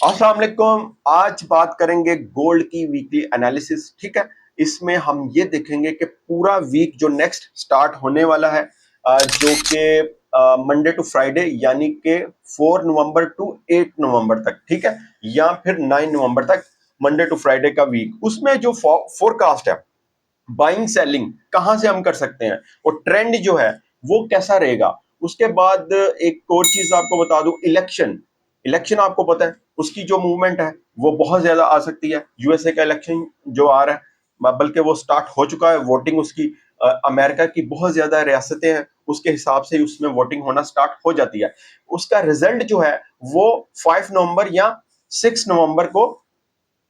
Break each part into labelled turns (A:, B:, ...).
A: अस्सलाम वालेकुम। आज बात करेंगे गोल्ड की वीकली एनालिसिस। ठीक है, इसमें हम ये देखेंगे कि पूरा वीक जो नेक्स्ट स्टार्ट होने वाला है, जो कि मंडे टू फ्राइडे यानी कि 4 नवंबर टू 8 नवंबर तक, ठीक है, या फिर 9 नवंबर तक मंडे टू फ्राइडे का वीक, उसमें जो फोरकास्ट है, बाइंग सेलिंग कहां से हम कर सकते हैं और ट्रेंड जो है वो कैसा रहेगा। उसके बाद एक और चीज आपको बता दूं, इलेक्शन। इलेक्शन आपको पता है उसकी जो मूवमेंट है वो बहुत ज्यादा आ सकती है। यूएसए का इलेक्शन जो आ रहा है, बल्कि वो स्टार्ट हो चुका है वोटिंग उसकी। अमेरिका की बहुत ज्यादा रियासतें हैं, उसके हिसाब से उसमें वोटिंग होना स्टार्ट हो जाती है। उसका रिजल्ट जो है वो 5 नवंबर या 6 नवंबर को,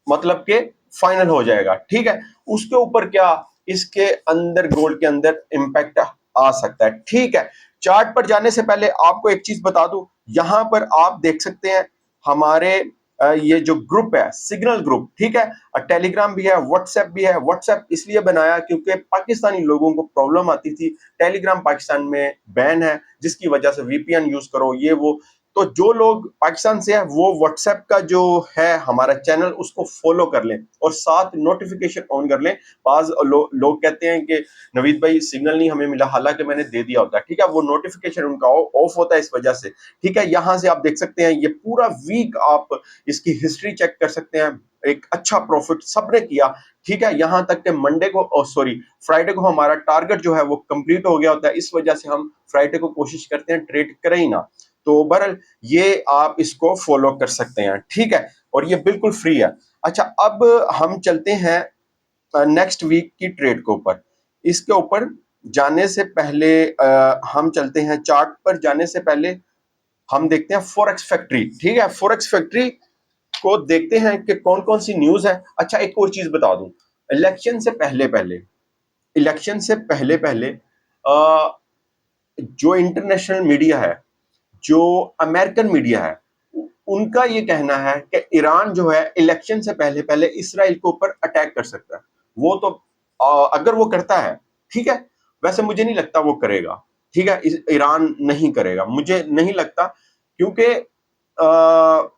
A: मतलब के फाइनल हो जाएगा। ठीक है, उसके ऊपर क्या इसके अंदर गोल्ड के अंदर इंपैक्ट आ सकता है। ठीक है, चार्ट पर जाने से पहले आपको एक चीज बता दूं, यहां पर आप देख सकते हैं हमारे ये जो ग्रुप है, सिग्नल ग्रुप, ठीक है, टेलीग्राम भी है, व्हाट्सएप भी है। व्हाट्सएप इसलिए बनाया क्योंकि पाकिस्तानी लोगों को प्रॉब्लम आती थी, टेलीग्राम पाकिस्तान में बैन है, जिसकी वजह से वीपीएन यूज करो ये वो। तो जो लोग पाकिस्तान से है वो व्हाट्सएप का जो है हमारा चैनल उसको फॉलो कर लें और साथ नोटिफिकेशन ऑन कर लें। लोग कहते हैं कि नवीद भाई सिग्नल नहीं हमें मिला, हालांकि मैंने दे दिया होता है। ठीक है, वो नोटिफिकेशन उनका ऑफ होता है इस वजह से। ठीक है, यहां से आप देख सकते हैं ये पूरा वीक आप इसकी हिस्ट्री चेक कर सकते हैं। एक अच्छा प्रॉफिट सबने किया। ठीक है, यहां तक कि मंडे को, सॉरी, फ्राइडे को हमारा टारगेट जो है वो कंप्लीट हो गया होता है। इस वजह से हम फ्राइडे को कोशिश करते हैं ट्रेड करें ही ना। तो बहरहाल ये आप इसको फॉलो कर सकते हैं। ठीक है, और ये बिल्कुल फ्री है। अच्छा, अब हम चलते हैं नेक्स्ट वीक की ट्रेड के ऊपर। इसके ऊपर जाने से पहले हम चलते हैं चार्ट पर जाने से पहले हम देखते हैं फॉरेक्स फैक्ट्री। ठीक है, फॉरेक्स फैक्ट्री को देखते हैं कि कौन कौन सी न्यूज है। अच्छा, एक और चीज बता दूं, इलेक्शन से पहले पहले इलेक्शन से पहले पहले जो इंटरनेशनल मीडिया है, जो अमेरिकन मीडिया है, उनका ये कहना है कि ईरान जो है इलेक्शन से पहले पहले इसराइल के ऊपर अटैक कर सकता है। वो तो अगर वो करता है, ठीक है, वैसे मुझे नहीं लगता वो करेगा। ठीक है, ईरान नहीं करेगा, मुझे नहीं लगता, क्योंकि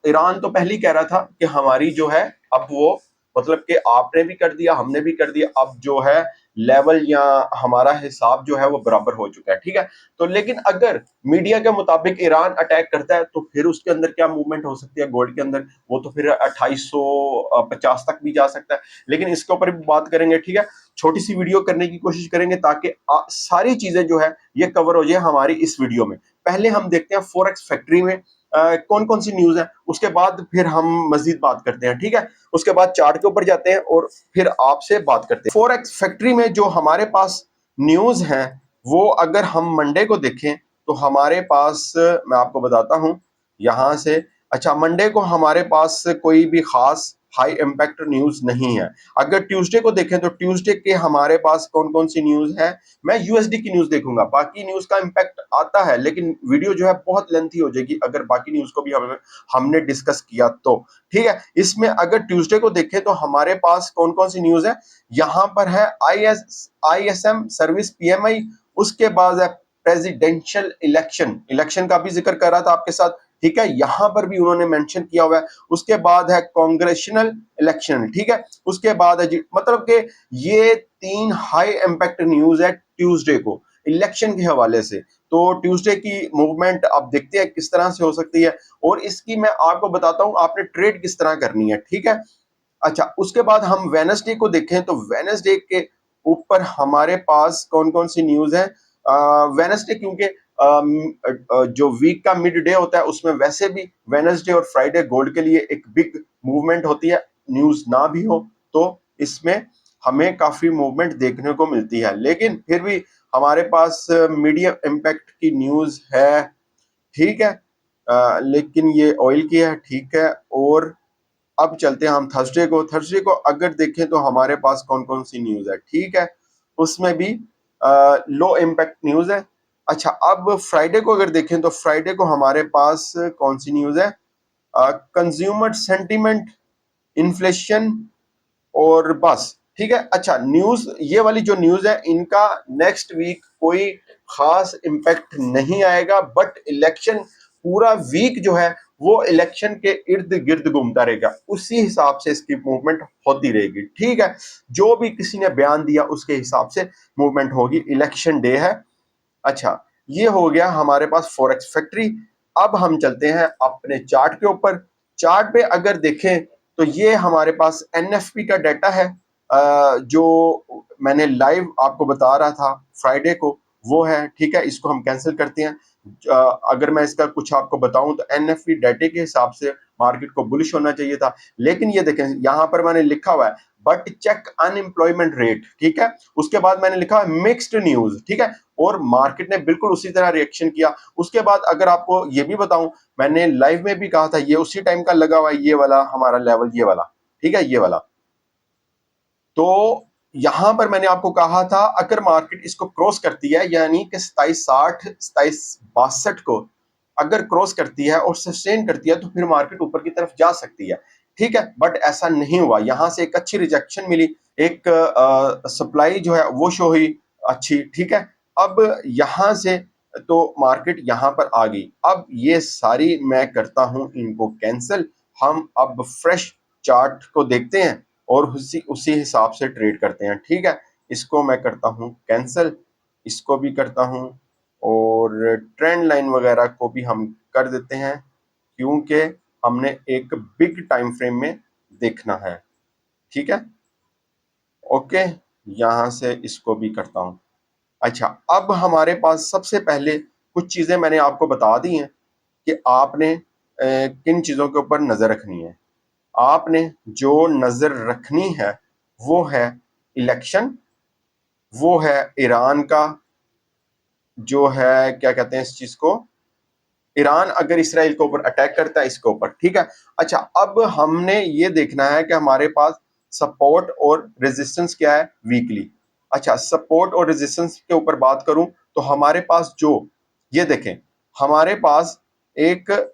A: ईरान तो पहले ही कह रहा था कि हमारी जो है, अब वो, मतलब कि आपने भी कर दिया हमने भी कर दिया, अब जो है लेवल या हमारा हिसाब जो है वो बराबर हो चुका है। ठीक है, तो लेकिन अगर मीडिया के मुताबिक ईरान अटैक करता है तो फिर उसके अंदर क्या मूवमेंट हो सकती है गोल्ड के अंदर, वो तो फिर 2850 तक भी जा सकता है। लेकिन इसके ऊपर भी बात करेंगे। ठीक है, छोटी सी वीडियो करने की कोशिश करेंगे ताकि सारी चीजें जो है ये कवर हो जाए हमारी इस वीडियो में। पहले हम देखते हैं फॉरेक्स फैक्ट्री में कौन कौन सी न्यूज है, उसके बाद फिर हम मजीद बात करते हैं। ठीक है, उसके बाद चार्ट के ऊपर जाते हैं और फिर आपसे बात करते हैं। फॉरेक्स फैक्ट्री में जो हमारे पास न्यूज है वो अगर हम मंडे को देखें तो हमारे पास, मैं आपको बताता हूं यहां से। अच्छा, मंडे को हमारे पास कोई भी खास हाई इम्पैक्ट न्यूज नहीं है। अगर ट्यूसडे को देखें तो ट्यूसडे के हमारे पास कौन कौन सी न्यूज है, मैं यूएसडी की न्यूज देखूंगा। बाकी न्यूज का इम्पैक्ट आता है लेकिन वीडियो जो है बहुत लेंथी हो जाएगी अगर बाकी न्यूज को भी हमने डिस्कस किया तो। ठीक है, इसमें अगर ट्यूसडे को देखें तो हमारे पास कौन कौन सी न्यूज है, यहाँ पर है आईएसएम सर्विस पीएमआई, उसके बाद है प्रेसिडेंशियल इलेक्शन, इलेक्शन का भी जिक्र कर रहा था आपके साथ। ठीक है, यहां पर भी उन्होंने मेंशन किया हुआ है। उसके बाद है कांग्रेशनल इलेक्शन। ठीक है, उसके बाद है जी, मतलब कि ये 3 हाई इम्पैक्ट न्यूज है ट्यूसडे को इलेक्शन के हवाले से। तो ट्यूसडे की मूवमेंट आप देखते हैं किस तरह से हो सकती है और इसकी मैं आपको बताता हूं आपने ट्रेड किस तरह करनी है। ठीक है, अच्छा, उसके बाद हम वेनसडे को देखें तो वेनसडे के ऊपर हमारे पास कौन कौन सी न्यूज है। वेनसडे क्योंकि जो वीक का मिड डे होता है उसमें वैसे भी वेनसडे और फ्राइडे गोल्ड के लिए एक बिग मूवमेंट होती है, न्यूज ना भी हो तो इसमें हमें काफी मूवमेंट देखने को मिलती है। लेकिन फिर भी हमारे पास मीडियम इम्पैक्ट की न्यूज है। ठीक है, लेकिन ये ऑयल की है। ठीक है, और अब चलते हैं हम थर्सडे को। थर्सडे को अगर देखें तो हमारे पास कौन कौन सी न्यूज है। ठीक है, उसमें भी लो इम्पैक्ट न्यूज है। अच्छा, अब फ्राइडे को अगर देखें तो फ्राइडे को हमारे पास कौन सी न्यूज है, कंज्यूमर सेंटीमेंट, इन्फ्लेशन और बस। ठीक है, अच्छा, न्यूज ये वाली जो न्यूज है इनका नेक्स्ट वीक कोई खास इम्पैक्ट नहीं आएगा, बट इलेक्शन पूरा वीक जो है वो इलेक्शन के इर्द गिर्द घूमता रहेगा, उसी हिसाब से इसकी मूवमेंट होती रहेगी। ठीक है, जो भी किसी ने बयान दिया उसके हिसाब से मूवमेंट होगी। इलेक्शन डे है। अच्छा, ये हो गया हमारे पास फॉरेक्स फैक्ट्री। अब हम चलते हैं अपने चार्ट के ऊपर। चार्ट पे अगर देखें तो ये हमारे पास एनएफपी का डाटा है, जो मैंने लाइव आपको बता रहा था फ्राइडे को, वो है। ठीक है, इसको हम कैंसिल करते हैं। अगर मैं इसका कुछ आपको बताऊं तो एनएफपी डाटे के हिसाब से मार्केट को बुलिश होना चाहिए था, लेकिन ये देखें यहां पर मैंने लिखा हुआ है बट चेक अनएम्प्लॉयमेंट रेट। ठीक है, उसके बाद मैंने लिखा है मिक्स्ड न्यूज। ठीक है, और मार्केट ने बिल्कुल उसी तरह रिएक्शन किया। उसके बाद अगर आपको ये भी बताऊं, मैंने लाइव में भी कहा था ये उसी टाइम का लगा हुआ है, ये वाला हमारा लेवल, ये वाला। ठीक है, ये वाला। तो यहां पर मैंने आपको कहा था अगर मार्केट इसको क्रॉस करती है, यानी कि 2760 2762 को अगर क्रॉस करती है और सस्टेन करती है तो फिर मार्केट ऊपर की तरफ जा सकती है। ठीक है, बट ऐसा नहीं हुआ। यहां से एक अच्छी रिजेक्शन मिली, एक सप्लाई जो है वो शो हुई अच्छी। ठीक है, अब यहां से तो मार्केट यहां पर आ गई। अब ये सारी मैं करता हूं इनको कैंसिल। हम अब फ्रेश चार्ट को देखते हैं और उसी उसी हिसाब से ट्रेड करते हैं। ठीक है, इसको मैं करता हूं कैंसिल, इसको भी करता हूं, और ट्रेंड लाइन वगैरह को भी हम कर देते हैं, क्योंकि हमने एक बिग टाइम फ्रेम में देखना है। ठीक है, ओके, यहां से इसको भी करता हूं। अच्छा, अब हमारे पास सबसे पहले कुछ चीजें मैंने आपको बता दी हैं कि आपने किन चीजों के ऊपर नजर रखनी है। आपने जो नजर रखनी है वो है इलेक्शन, वो है ईरान का, जो है क्या कहते हैं इस चीज को, ईरान अगर इसराइल के ऊपर अटैक करता है इसके ऊपर। ठीक है, अच्छा, अब हमने ये देखना है कि हमारे पास सपोर्ट और रेजिस्टेंस क्या है वीकली। अच्छा, सपोर्ट और रेजिस्टेंस के ऊपर बात करूं तो हमारे पास जो, ये देखें, हमारे पास एक,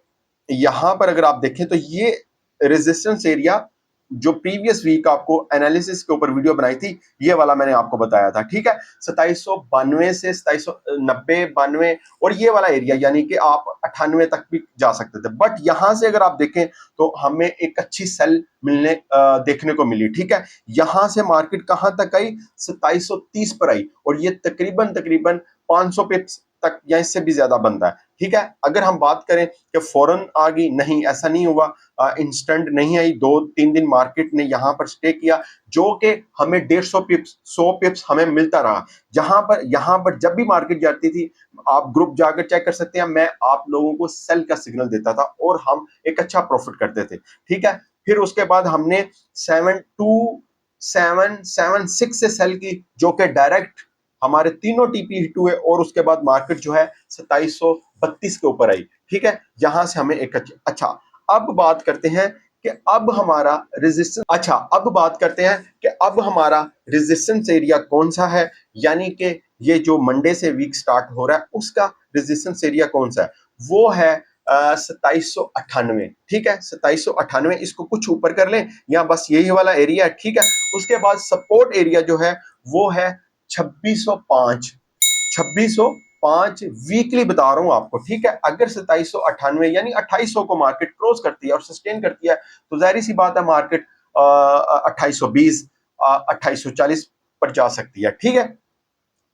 A: यहां पर अगर आप देखें तो ये रेजिस्टेंस एरिया जो प्रीवियस वीक आपको एनालिसिस के ऊपर वीडियो बनाई थी, ये वाला मैंने आपको बताया था। ठीक है, 2792 से 2790 92, और ये वाला एरिया यानी कि आप 98 तक भी जा सकते थे। बट यहां से अगर आप देखें तो हमें एक अच्छी सेल मिलने देखने को मिली। ठीक है, यहां से मार्केट कहां तक आई, 2730 पर आई, और ये तकरीबन तकरीबन 500 पिप्स तक या इससे भी ज्यादा बनता है। ठीक है, अगर हम बात करें कि फौरन आ गई, नहीं, ऐसा नहीं हुआ। इंस्टेंट नहीं आई, 2-3 दिन मार्केट ने यहां पर स्टे किया, जो कि हमें 150 पिप्स 100 पिप्स हमें मिलता रहा। यहां पर जब भी मार्केट जाती थी, आप ग्रुप जाकर चेक कर सकते हैं, मैं आप लोगों को सेल का सिग्नल देता था और हम एक अच्छा प्रॉफिट करते थे। ठीक है, फिर उसके बाद हमने 72776 से सेल की, जो कि डायरेक्ट हमारे तीनों टीपी हिट हुए, और उसके बाद मार्केट जो है 2732 के ऊपर आई। ठीक है, यहां से हमें एक अच्छा, अब बात करते हैं कि अब हमारा रेजिस्टेंस, अच्छा, अब बात करते हैं कि अब हमारा रेजिस्टेंस एरिया कौन सा है, यानी कि ये जो मंडे से वीक स्टार्ट हो रहा है उसका रेजिस्टेंस एरिया कौन सा है, वो है 2798। ठीक है, 2798, इसको कुछ ऊपर कर लें, या बस यही वाला एरिया है। ठीक है, उसके बाद सपोर्ट एरिया जो है वो है 2605। 2605 वीकली बता रहा हूं आपको। ठीक है, अगर 2798 यानी 2800 को मार्केट क्रॉस करती है और सस्टेन करती है तो जाहिर सी बात है मार्केट 2820 2840 पर जा सकती है। ठीक है,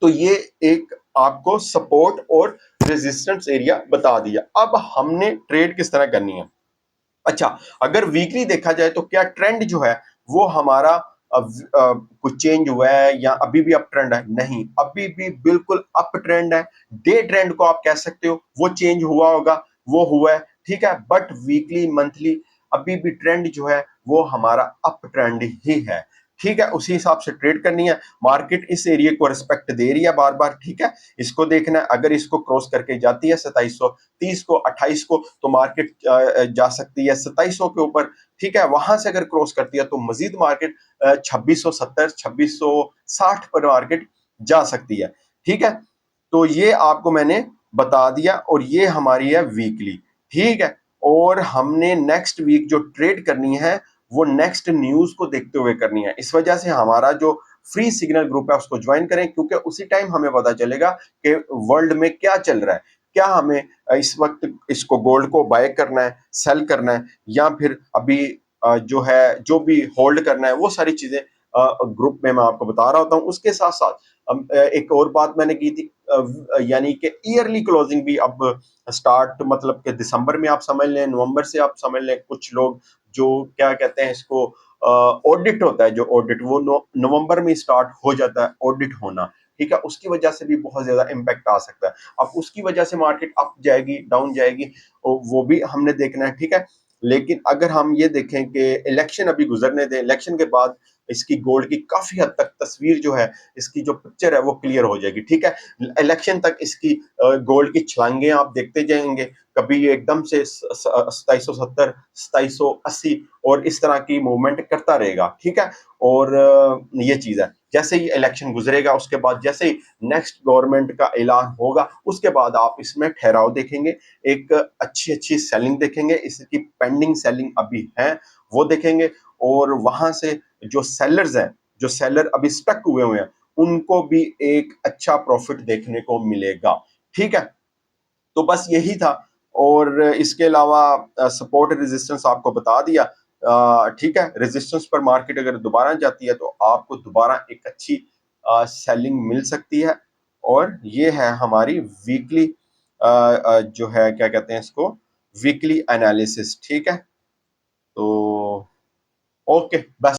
A: तो ये एक आपको सपोर्ट और रेजिस्टेंस एरिया बता दिया। अब हमने ट्रेड किस तरह करनी है। अच्छा, अगर वीकली देखा जाए तो क्या ट्रेंड जो है वो हमारा कुछ चेंज हुआ है या अभी भी अप ट्रेंड है, नहीं, अभी भी बिल्कुल अप ट्रेंड है। डे ट्रेंड को आप कह सकते हो वो चेंज हुआ होगा, वो हुआ है। ठीक है, बट वीकली मंथली अभी भी ट्रेंड जो है वो हमारा अप ट्रेंड ही है। ठीक है, उसी हिसाब से ट्रेड करनी है। मार्केट इस एरिया को रिस्पेक्ट दे रही है बार बार। ठीक है, इसको देखना है, अगर इसको क्रॉस करके जाती है 2730 को 28 को तो मार्केट जा सकती है 2700 के ऊपर। ठीक है, वहां से अगर क्रॉस करती है तो मजीद मार्केट 2670 2660 पर मार्केट जा सकती है। ठीक है, तो ये आपको मैंने बता दिया, और ये हमारी है वीकली। ठीक है, और हमने नेक्स्ट वीक जो ट्रेड करनी है वो नेक्स्ट न्यूज को देखते हुए करनी है। इस वजह से हमारा जो फ्री सिग्नल ग्रुप है उसको ज्वाइन करें, क्योंकि उसी टाइम हमें पता चलेगा कि वर्ल्ड में क्या चल रहा है। क्या हमें इस वक्त इसको गोल्ड को बाय करना है, सेल करना है, या फिर अभी जो है जो भी होल्ड करना है, वो सारी चीजें ग्रुप में मैं आपको बता रहा होता हूँ। उसके साथ साथ एक और बात मैंने की थी, यानी कि ईयरली क्लोजिंग भी अब स्टार्ट, मतलब कि दिसंबर में आप समझ लें, नवंबर से आप समझ लें, कुछ लोग जो क्या कहते हैं इसको, ऑडिट होता है, जो ऑडिट वो नवंबर में स्टार्ट हो जाता है ऑडिट होना, ठीक है। उसकी वजह से भी बहुत ज्यादा इम्पैक्ट आ सकता है। अब उसकी वजह से मार्केट अप जाएगी, डाउन जाएगी, वो भी हमने देखना है, ठीक है। लेकिन अगर हम ये देखें कि इलेक्शन अभी गुजरने दें, इलेक्शन के बाद इसकी गोल्ड की काफी हद तक तस्वीर जो है, इसकी जो पिक्चर है वो क्लियर हो जाएगी, ठीक है। इलेक्शन तक इसकी गोल्ड की छलांगे आप देखते जाएंगे, कभी ये एकदम से 2770, 2780 और इस तरह की मूवमेंट करता रहेगा, ठीक है। और ये चीज है, जैसे ही इलेक्शन गुजरेगा उसके बाद, जैसे ही नेक्स्ट गवर्नमेंट का ऐलान होगा, उसके बाद आप इसमें ठहराव देखेंगे, एक अच्छी अच्छी सेलिंग देखेंगे, इसकी पेंडिंग सेलिंग अभी है वो देखेंगे, और वहां से जो सेलर्स हैं, जो सेलर अभी स्टक हुए हैं, उनको भी एक अच्छा प्रॉफिट देखने को मिलेगा, ठीक है। तो बस यही था। और इसके अलावा सपोर्ट रेजिस्टेंस आपको बता दिया, ठीक है। रेजिस्टेंस पर मार्केट अगर दोबारा जाती है तो आपको दोबारा एक अच्छी सेलिंग मिल सकती है। और ये है हमारी वीकली जो है क्या कहते हैं इसको, वीकली एनालिसिस, ठीक है। तो ओके, बस।